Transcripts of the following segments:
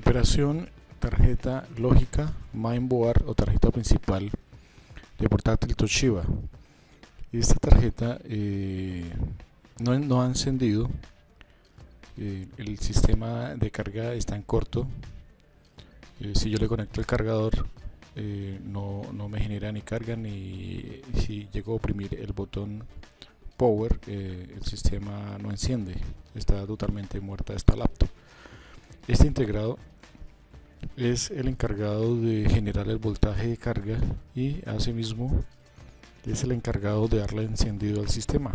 Operación tarjeta lógica, mainboard o tarjeta principal de portátil Toshiba. Esta tarjeta no ha encendido, el sistema de carga está en corto. Si yo le conecto el cargador, no me genera ni carga, ni si llego a oprimir el botón power, el sistema no enciende. Está totalmente muerta esta laptop. Este integrado es el encargado de generar el voltaje de carga y asimismo es el encargado de darle encendido al sistema.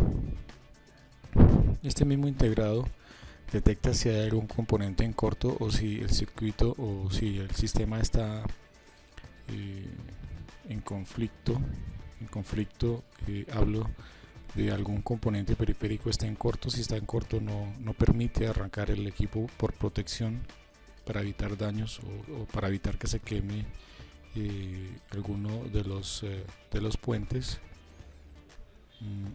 Este mismo integrado detecta si hay algún componente en corto o si el circuito o si el sistema está en conflicto. Hablo de algún componente periférico está en corto. Si está en corto no permite arrancar el equipo por protección, para evitar daños o para evitar que se queme alguno de los puentes.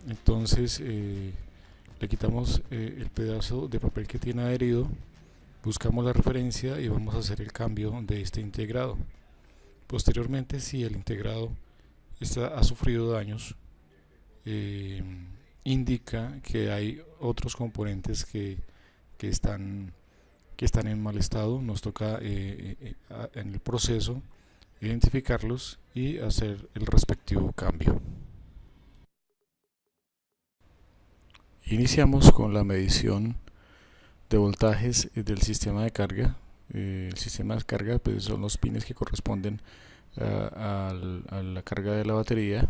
Entonces le quitamos el pedazo de papel que tiene adherido, buscamos la referencia y vamos a hacer el cambio de este integrado. Posteriormente, si el integrado ha sufrido daños, indica que hay otros componentes que están en mal estado. Nos toca en el proceso identificarlos y hacer el respectivo cambio. Iniciamos con la medición de voltajes del sistema de carga. El sistema de carga pues, son los pines que corresponden a la carga de la batería.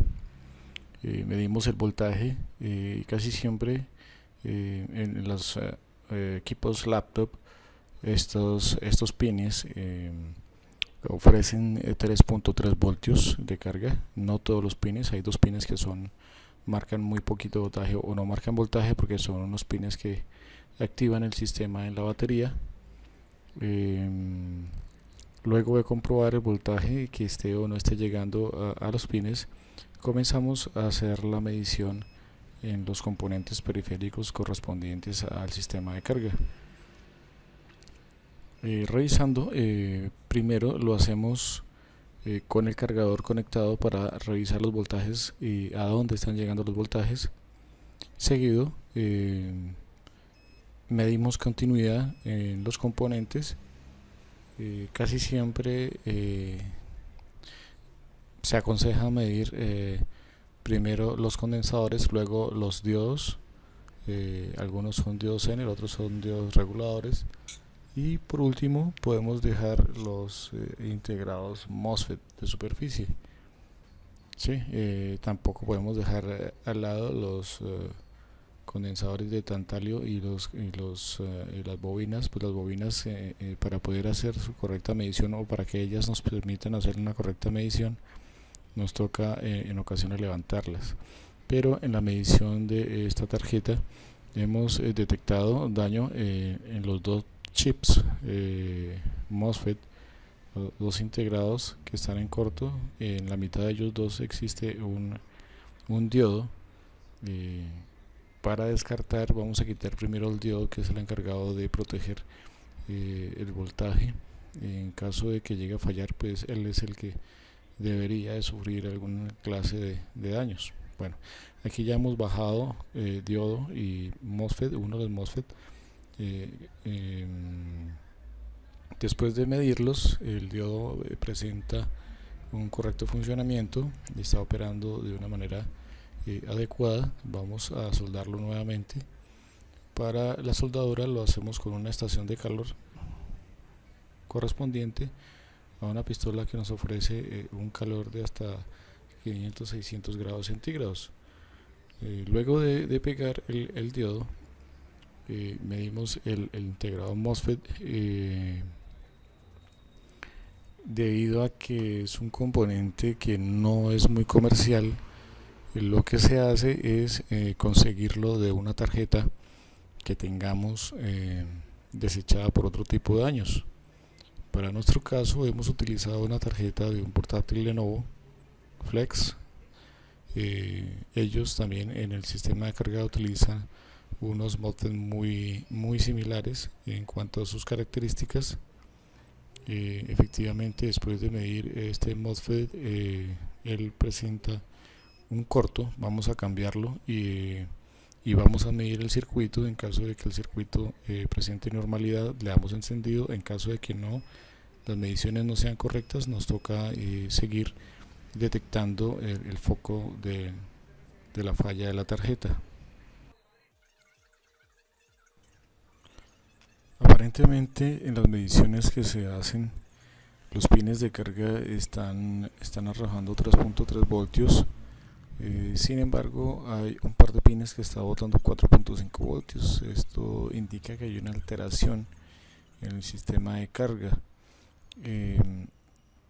Medimos el voltaje. Casi siempre en los equipos laptop estos pines ofrecen 3.3 voltios de carga. No todos los pines, hay dos pines que marcan muy poquito voltaje o no marcan voltaje, porque son unos pines que activan el sistema en la batería. Luego de comprobar el voltaje que esté o no esté llegando a los pines, comenzamos a hacer la medición en los componentes periféricos correspondientes al sistema de carga. Revisando, primero lo hacemos con el cargador conectado para revisar los voltajes y a dónde están llegando los voltajes. Seguido, medimos continuidad en los componentes. Casi siempre se aconseja medir primero los condensadores, luego los diodos. Algunos son diodos Zener, otros son diodos reguladores. Y por último podemos dejar los integrados MOSFET de superficie. ¿Sí? Tampoco podemos dejar al lado los condensadores de tantalio y las bobinas. Pues las bobinas, para poder hacer su correcta medición o para que ellas nos permitan hacer una correcta medición, nos toca en ocasiones levantarlas. Pero en la medición de esta tarjeta hemos detectado daño en los dos chips MOSFET, dos integrados que están en corto. En la mitad de ellos dos existe un diodo. Para descartar, vamos a quitar primero el diodo, que es el encargado de proteger el voltaje. En caso de que llegue a fallar, pues él es el que debería de sufrir alguna clase de daños. Bueno, aquí ya hemos bajado diodo y MOSFET, uno de los MOSFET. Después de medirlos, el diodo presenta un correcto funcionamiento y está operando de una manera adecuada. Vamos a soldarlo nuevamente. Para la soldadura lo hacemos con una estación de calor correspondiente a una pistola que nos ofrece un calor de hasta 500-600 grados centígrados. Luego de pegar el diodo, medimos el integrado MOSFET. Debido a que es un componente que no es muy comercial, lo que se hace es conseguirlo de una tarjeta que tengamos desechada por otro tipo de daños. Para nuestro caso hemos utilizado una tarjeta de un portátil Lenovo Flex. Ellos también en el sistema de carga utilizan unos MOSFET muy similares en cuanto a sus características. Efectivamente, después de medir este MOSFET, él presenta un corto. Vamos a cambiarlo y vamos a medir el circuito. En caso de que el circuito presente normalidad, le damos encendido. En caso de que no, las mediciones no sean correctas, nos toca seguir detectando el foco de la falla de la tarjeta. Aparentemente, en las mediciones que se hacen, los pines de carga están arrojando 3.3 voltios. Sin embargo, hay un par de pines que está botando 4.5 voltios. Esto indica que hay una alteración en el sistema de carga.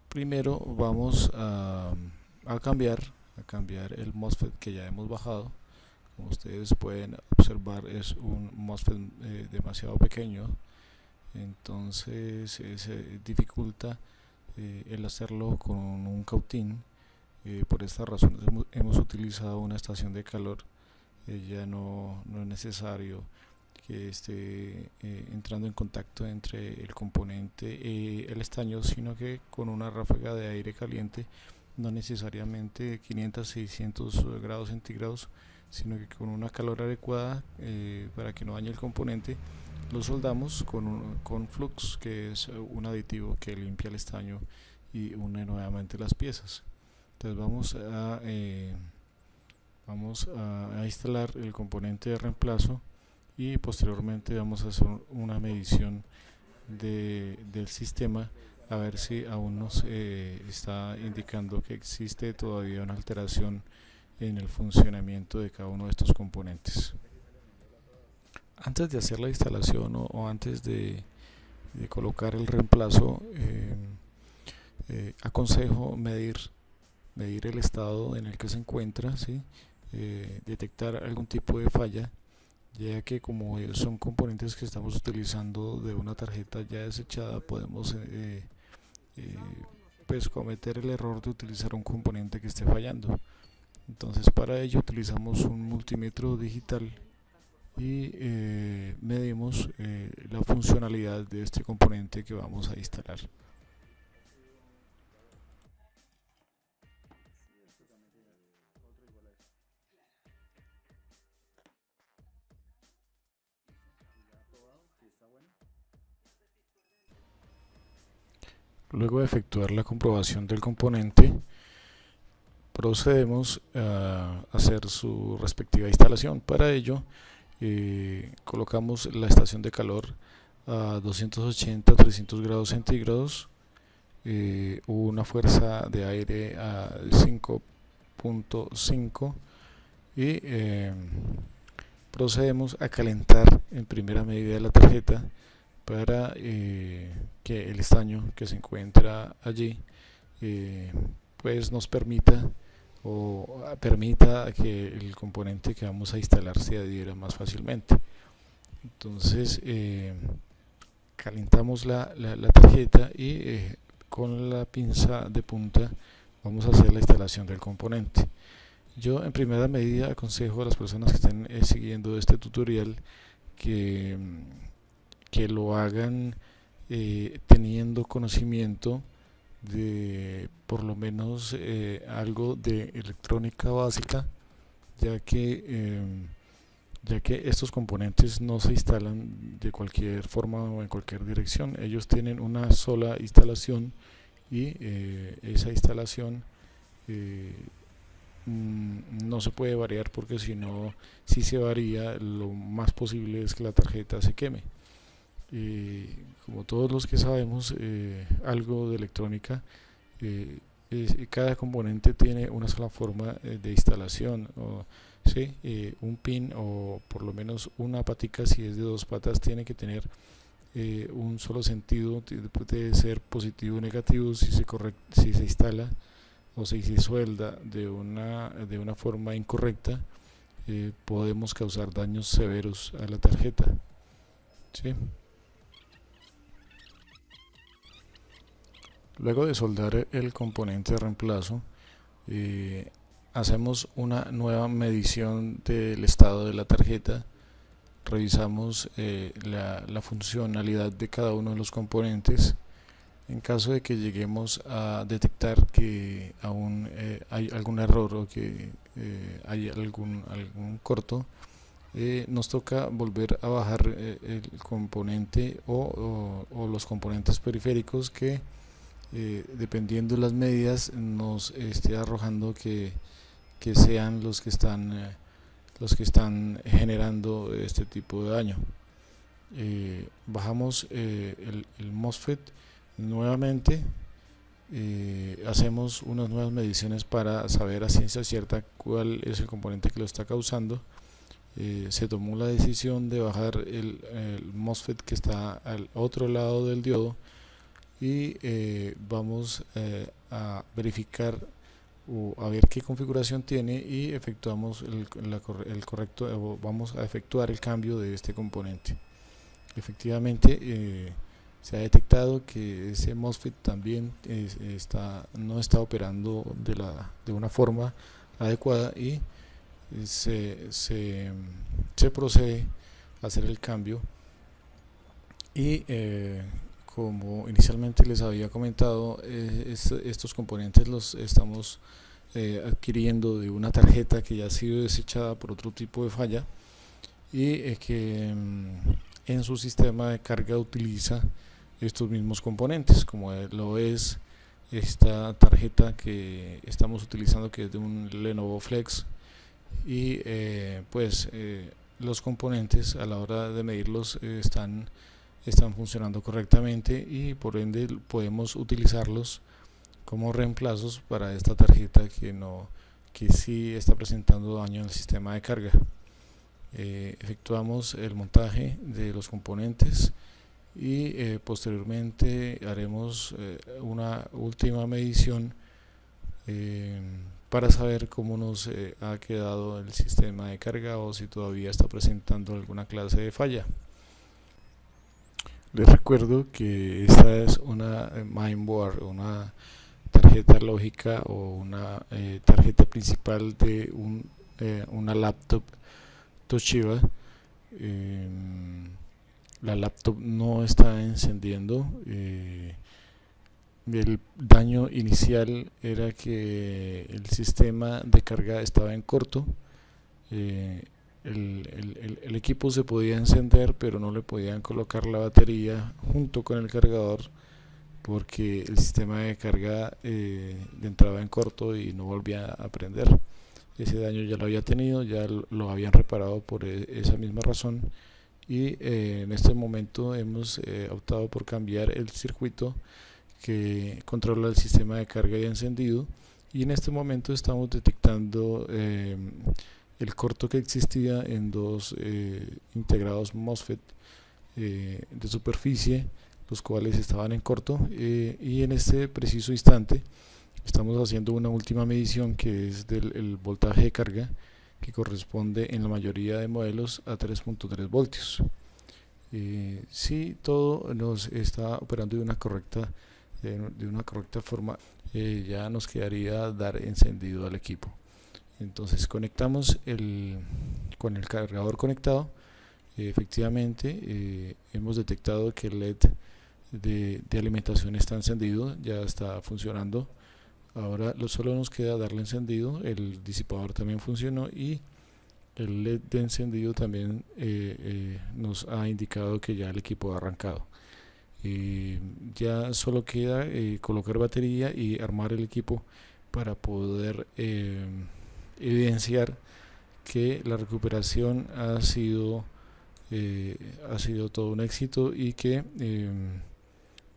Primero vamos a cambiar el MOSFET que ya hemos bajado. Como ustedes pueden observar, es un MOSFET demasiado pequeño, entonces se dificulta el hacerlo con un cautín. Por esta razón hemos utilizado una estación de calor. Ya no es necesario que esté entrando en contacto entre el componente y el estaño, sino que con una ráfaga de aire caliente, no necesariamente 500-600 grados centígrados, sino que con una calor adecuada para que no dañe el componente, lo soldamos con flux, que es un aditivo que limpia el estaño y une nuevamente las piezas. Entonces vamos a instalar el componente de reemplazo y posteriormente vamos a hacer una medición del sistema, a ver si aún nos está indicando que existe todavía una alteración en el funcionamiento de cada uno de estos componentes. Antes de hacer la instalación o antes de colocar el reemplazo, aconsejo medir el estado en el que se encuentra, ¿sí? Detectar algún tipo de falla, ya que como son componentes que estamos utilizando de una tarjeta ya desechada, podemos pues cometer el error de utilizar un componente que esté fallando. Entonces, para ello utilizamos un multímetro digital y medimos la funcionalidad de este componente que vamos a instalar. Luego de efectuar la comprobación del componente, procedemos a hacer su respectiva instalación. Para ello, colocamos la estación de calor a 280-300 grados centígrados, una fuerza de aire a 5.5 y procedemos a calentar en primera medida la tarjeta para que el estaño que se encuentra allí pues nos permita que el componente que vamos a instalar se adhiera más fácilmente. Entonces calentamos la tarjeta y con la pinza de punta vamos a hacer la instalación del componente. Yo en primera medida aconsejo a las personas que estén siguiendo este tutorial que lo hagan teniendo conocimiento de por lo menos algo de electrónica básica, ya que estos componentes no se instalan de cualquier forma o en cualquier dirección. Ellos tienen una sola instalación y esa instalación no se puede variar, porque si se varía, lo más posible es que la tarjeta se queme. Como todos los que sabemos algo de electrónica, cada componente tiene una sola forma de instalación, ¿sí? Un pin, o por lo menos una patica, si es de dos patas, tiene que tener un solo sentido, puede ser positivo o negativo. Si se instala o si se suelda de una forma incorrecta, podemos causar daños severos a la tarjeta, ¿sí? Luego de soldar el componente de reemplazo, hacemos una nueva medición del estado de la tarjeta. Revisamos la funcionalidad de cada uno de los componentes. En caso de que lleguemos a detectar que aún hay algún error o que hay algún corto, nos toca volver a bajar el componente o los componentes periféricos que dependiendo de las medidas nos esté arrojando que sean los que están generando este tipo de daño. Bajamos el MOSFET nuevamente, hacemos unas nuevas mediciones para saber a ciencia cierta cuál es el componente que lo está causando. Se tomó la decisión de bajar el MOSFET que está al otro lado del diodo y vamos a verificar o a ver qué configuración tiene y efectuamos el correcto, vamos a efectuar el cambio de este componente. Efectivamente se ha detectado que ese MOSFET también no está operando de una forma adecuada y se procede a hacer el cambio y como inicialmente les había comentado, estos componentes los estamos adquiriendo de una tarjeta que ya ha sido desechada por otro tipo de falla y que en su sistema de carga utiliza estos mismos componentes, como lo es esta tarjeta que estamos utilizando, que es de un Lenovo Flex, y los componentes a la hora de medirlos están funcionando correctamente y por ende podemos utilizarlos como reemplazos para esta tarjeta que sí está presentando daño en el sistema de carga. Efectuamos el montaje de los componentes y posteriormente haremos una última medición para saber cómo nos ha quedado el sistema de carga o si todavía está presentando alguna clase de falla. Les recuerdo que esta es una mainboard, una tarjeta lógica o una tarjeta principal de una laptop Toshiba. La laptop no está encendiendo. El daño inicial era que el sistema de carga estaba en corto. El equipo se podía encender, pero no le podían colocar la batería junto con el cargador porque el sistema de carga entraba en corto y no volvía a prender. Ese daño ya lo había tenido, ya lo habían reparado por esa misma razón y en este momento hemos optado por cambiar el circuito que controla el sistema de carga y encendido, y en este momento estamos detectando el corto que existía en dos integrados MOSFET de superficie, los cuales estaban en corto, y en este preciso instante estamos haciendo una última medición que es del voltaje de carga, que corresponde en la mayoría de modelos a 3.3 voltios. Si todo nos está operando de una correcta forma, ya nos quedaría dar encendido al equipo. Entonces conectamos con el cargador conectado. Efectivamente hemos detectado que el LED de alimentación está encendido, ya está funcionando. Ahora solo nos queda darle encendido. El disipador también funcionó y el LED de encendido también nos ha indicado que ya el equipo ha arrancado. Ya solo queda colocar batería y armar el equipo para poder evidenciar que la recuperación ha sido todo un éxito y que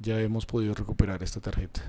ya hemos podido recuperar esta tarjeta.